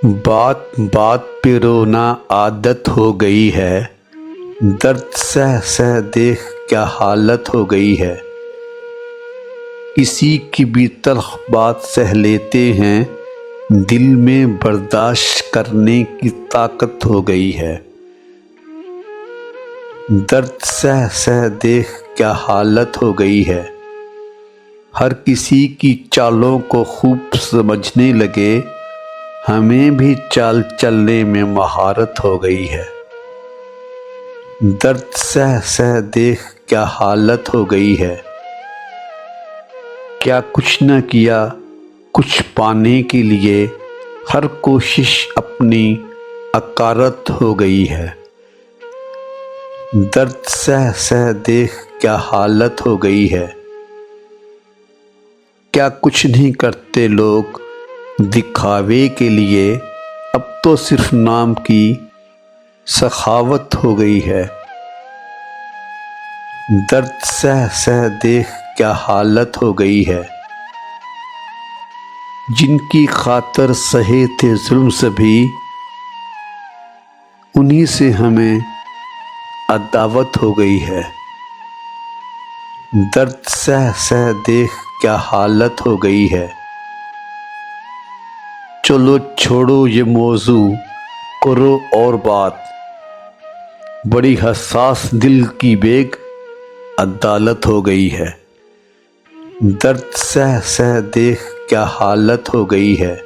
بات بات پہ رونا عادت ہو گئی ہے، درد سہ سہ دیکھ کیا حالت ہو گئی ہے۔ کسی کی بھی تلخ بات سہ لیتے ہیں، دل میں برداشت کرنے کی طاقت ہو گئی ہے۔ درد سہ سہ دیکھ کیا حالت ہو گئی ہے۔ ہر کسی کی چالوں کو خوب سمجھنے لگے، ہمیں بھی چال چلنے میں مہارت ہو گئی ہے۔ درد سہ سہ دیکھ کیا حالت ہو گئی ہے۔ کیا کچھ نہ کیا کچھ پانے کے لیے، ہر کوشش اپنی عکارت ہو گئی ہے۔ درد سہ سہ دیکھ کیا حالت ہو گئی ہے۔ کیا کچھ نہیں کرتے لوگ دکھاوے کے لیے، اب تو صرف نام کی سخاوت ہو گئی ہے۔ درد سہ سہ دیکھ کیا حالت ہو گئی ہے۔ جن کی خاطر سہے تھے ظلم سبھی، انہی سے ہمیں عداوت ہو گئی ہے۔ درد سہ سہ دیکھ کیا حالت ہو گئی ہے۔ چلو چھوڑو یہ موضوع، کرو اور بات، بڑی حساس دل کی بیگ عدالت ہو گئی ہے۔ درد سہ سہ دیکھ کیا حالت ہو گئی ہے۔